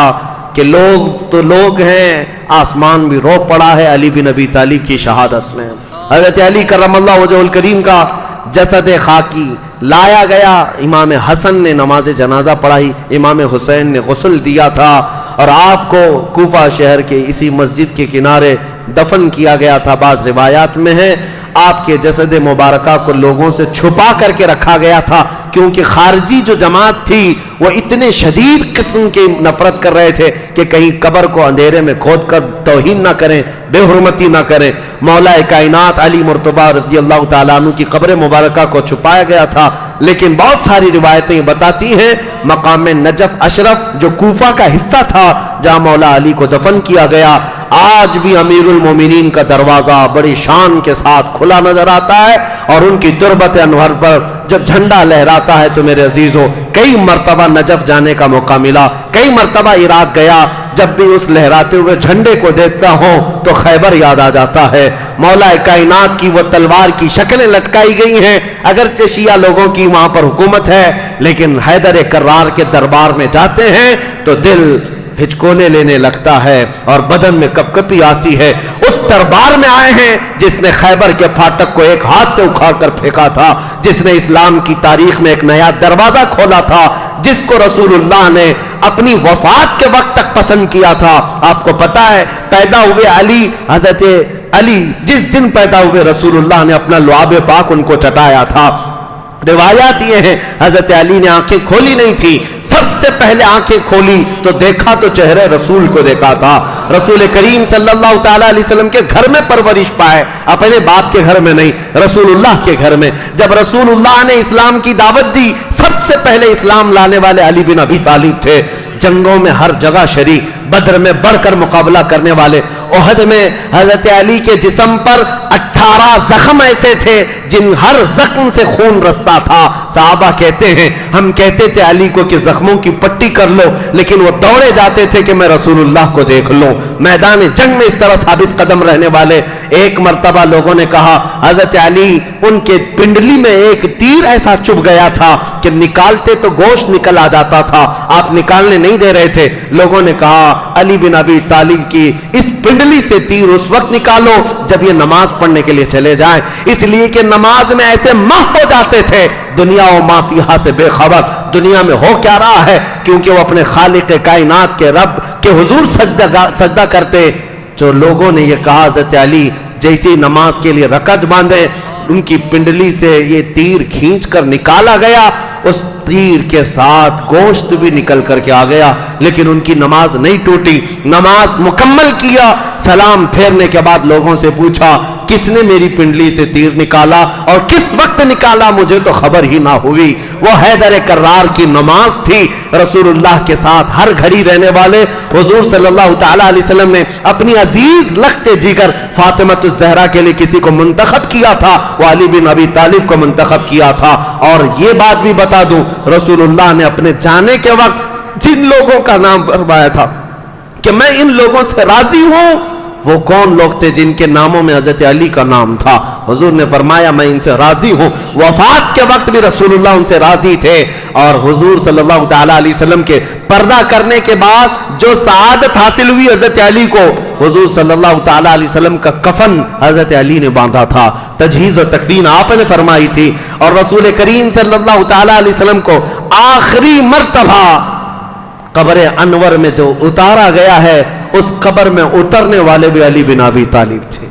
S2: کہ لوگ تو لوگ ہیں، آسمان بھی رو پڑا ہے علی بن ابی طالب کی شہادت میں۔ حضرت علی کرم اللہ وجہہ الکریم کا جسد خاکی لایا گیا، امام حسن نے نماز جنازہ پڑھائی، امام حسین نے غسل دیا تھا، اور آپ کو کوفہ شہر کے اسی مسجد کے کنارے دفن کیا گیا تھا۔ بعض روایات میں ہے آپ کے جسد مبارکہ کو لوگوں سے چھپا کر کے رکھا گیا تھا، کیونکہ خارجی جو جماعت تھی وہ اتنے شدید قسم کی نفرت کر رہے تھے کہ کہیں قبر کو اندھیرے میں کھود کر توہین نہ کریں، بے حرمتی نہ کریں۔ مولا کائنات علی مرتضیٰ رضی اللہ تعالیٰ عنہ کی قبر مبارکہ کو چھپایا گیا تھا، لیکن بہت ساری روایتیں بتاتی ہیں مقام نجف اشرف جو کوفہ کا حصہ تھا جہاں مولا علی کو دفن کیا گیا، آج بھی امیر المومنین کا دروازہ بڑی شان کے ساتھ کھلا نظر آتا ہے، اور ان کی تربت انور پر جب جھنڈا لہراتا ہے تو میرے عزیزوں کئی مرتبہ نجف جانے کا موقع ملا، کئی مرتبہ عراق گیا، جب بھی اس لہراتے ہوئے جھنڈے کو دیکھتا ہوں تو خیبر یاد آ جاتا ہے۔ مولا کائنات کی وہ تلوار کی شکلیں لٹکائی گئی ہیں، اگرچہ شیعہ لوگوں کی وہاں پر حکومت ہے، لیکن حیدر کرار کے دربار میں جاتے ہیں تو دل ہچکونے لینے لگتا ہے اور بدن میں کپکپی آتی ہے۔ اس دربار میں آئے ہیں جس نے خیبر کے پھاٹک کو ایک ہاتھ سے اکھاڑ کر پھینکا تھا، جس نے اسلام کی تاریخ میں ایک نیا دروازہ کھولا تھا، جس کو رسول اللہ نے اپنی وفات کے وقت تک پسند کیا تھا۔ آپ کو پتا ہے پیدا ہوئے علی، حضرت علی جس دن پیدا ہوئے رسول اللہ نے اپنا لعاب پاک ان کو چٹایا تھا۔ روایات یہ ہیں حضرت علی نے آنکھیں کھولی نہیں تھی، سب سے پہلے آنکھیں کھولی تو دیکھا تو چہرے رسول کو دیکھا تھا۔ رسول کریم صلی اللہ تعالیٰ علیہ وسلم کے گھر میں پرورش پائے، اپنے باپ کے گھر میں نہیں، رسول اللہ کے گھر میں۔ جب رسول اللہ نے اسلام کی دعوت دی، سب سے پہلے اسلام لانے والے علی بن ابی طالب تھے۔ جنگوں میں ہر جگہ شریک، بدر میں بڑھ کر مقابلہ کرنے والے، احد میں حضرت علی کے جسم پر 18 زخم ایسے تھے جن ہر زخم سے خون رستا تھا۔ صحابہ کہتے ہیں ہم کہتے تھے علی کو کہ زخموں کی پٹی کر لو، لیکن وہ دوڑے جاتے تھے کہ میں رسول اللہ کو دیکھ لوں۔ میدان جنگ میں اس طرح ثابت قدم رہنے والے، ایک مرتبہ لوگوں نے کہا حضرت علی ان کے پنڈلی میں ایک تیر ایسا چبھ گیا تھا کہ نکالتے تو گوشت نکل آ جاتا تھا، آپ نکالنے نہیں دے رہے تھے۔ لوگوں نے کہا علی بن ابی طالب کی اس پنڈلی سے تیر اس وقت نکالو جب یہ نماز پڑھنے کے لیے چلے جائیں، اس لیے کہ نماز میں ایسے محو ہو جاتے تھے دنیا و ما فیہا سے بے خبر، دنیا میں ہو کیا رہا ہے، کیونکہ وہ اپنے خالق کائنات کے رب کے حضور سجدہ کرتے۔ جو لوگوں نے یہ کہا حضرت علی جیسی نماز کے لیے رکعت باندھے، ان کی پنڈلی سے یہ تیر کھینچ کر نکالا گیا، اس تیر کے ساتھ گوشت بھی نکل کر کے آ گیا، لیکن ان کی نماز نہیں ٹوٹی، نماز مکمل کیا۔ سلام پھیرنے کے بعد لوگوں سے پوچھا کس نے میری پنڈلی سے تیر نکالا اور کس وقت نکالا، مجھے تو خبر ہی نہ ہوئی۔ وہ حیدر کرار کی نماز تھی۔ رسول اللہ کے ساتھ ہر گھڑی رہنے والے حضور صلی اللہ تعالیٰ علیہ وسلم نے اپنی عزیز لخت جگر فاطمۃ الزہرا کے لیے کسی کو منتخب کیا تھا، وہ علی بن ابی طالب کو منتخب کیا تھا۔ اور یہ بات بھی بتا دوں، رسول اللہ نے اپنے جانے کے وقت جن لوگوں کا نام فرمایا تھا کہ میں ان لوگوں سے راضی ہوں، وہ کون لوگ تھے جن کے ناموں میں حضرت علی کا نام تھا؟ حضور نے فرمایا میں ان سے راضی ہوں۔ وفات کے وقت بھی رسول اللہ ان سے راضی تھے، اور حضور صلی اللہ تعالیٰ علیہ وسلم کے پردہ کرنے کے بعد جو سعادت حاصل ہوئی حضرت علی کو، حضور صلی اللہ تعالیٰ علیہ وسلم کا کفن حضرت علی نے باندھا تھا، تجہیز و تکفین آپ نے فرمائی تھی، اور رسول کریم صلی اللہ تعالیٰ علیہ وسلم کو آخری مرتبہ قبر انور میں جو اتارا گیا ہے، اس قبر میں اترنے والے بھی علی بن ابی طالب تھے۔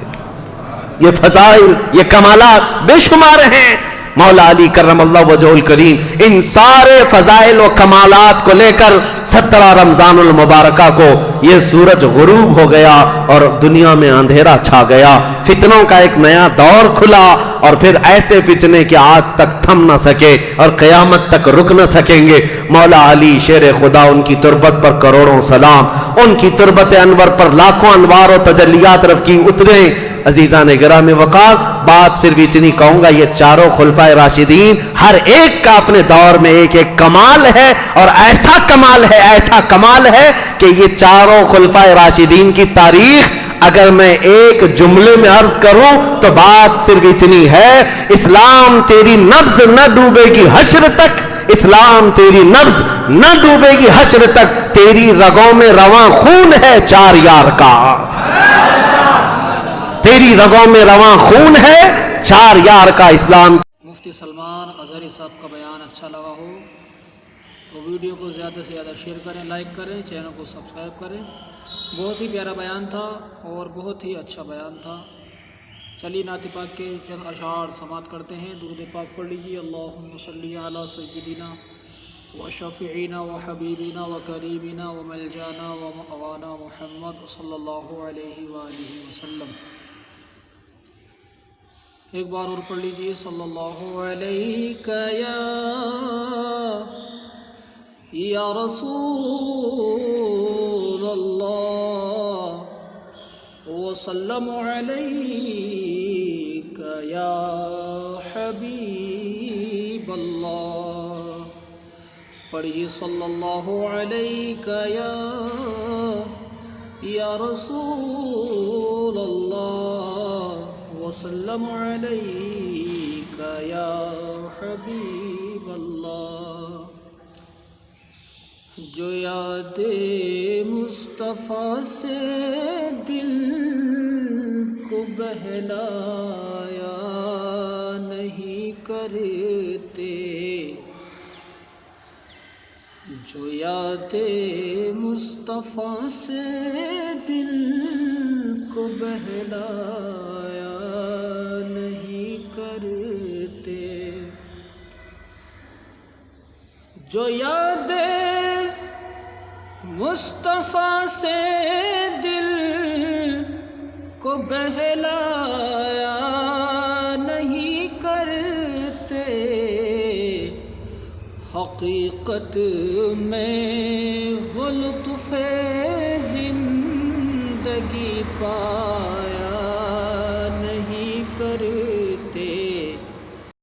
S2: یہ فضائل، یہ کمالات بے شمار ہیں۔ مولا علی کرم اللہ وجہہ الکریم ان سارے فضائل و کمالات کو لے کر 17 رمضان المبارکہ کو یہ سورج غروب ہو گیا اور دنیا میں اندھیرا چھا گیا، فتنوں کا ایک نیا دور کھلا، اور پھر ایسے فتنے کہ آج تک تھم نہ سکے اور قیامت تک رک نہ سکیں گے۔ مولا علی شیر خدا، ان کی تربت پر کروڑوں سلام، ان کی تربت انور پر لاکھوں انوار و تجلیات رب کی اترے، عزیزان گرامی وقار، بات صرف اتنی کہوں گا، یہ چاروں خلفائے راشدین ہر ایک کا اپنے دور میں ایک ایک کمال ہے، اور ایسا کمال ہے کہ یہ چاروں خلفائے راشدین کی تاریخ اگر میں ایک جملے میں عرض کروں تو بات صرف اتنی ہے: اسلام تیری نبض نہ ڈوبے گی حشر تک، اسلام تیری نبض نہ ڈوبے گی حشر تک، تیری رگوں میں رواں خون ہے چار یار کا، تیری رگوں میں رواں خون ہے چار یار کا۔ اسلام
S1: مفتی سلمان اظہری صاحب کا بیان اچھا لگا ہو تو ویڈیو کو زیادہ سے زیادہ شیئر کریں، لائک کریں، چینل کو سبسکرائب کریں۔ بہت ہی پیارا بیان تھا اور بہت ہی اچھا بیان تھا۔ چلیے نعت پاک کے چند اشعار سماعت کرتے ہیں، درود پاک پڑھ لیجیے۔ اللہم صلی علی سیدنا و شفیعنا و حبیبنا و کریمنا و ملجانا و مأوانا محمد صلی اللہ علیہ وآلہ وسلم۔ ایک بار اور پڑھ لیجیے۔ صلی اللہ علیہ یا رسول اللہ وسلم علیک یا حبیب اللہ۔ پڑھیے صلی اللہ علیک یا رسول اللہ وسلم علیک یا حبیب اللہ۔ جو یاد مصطفیٰ سے دل کو بہلایا نہیں کرتے، جو یاد مصطفیٰ سے دل کو بہلایا نہیں کرتے، جو یاد مصطفیٰ سے دل کو بہلایا نہیں کرتے، حقیقت میں وہ لطف زندگی پایا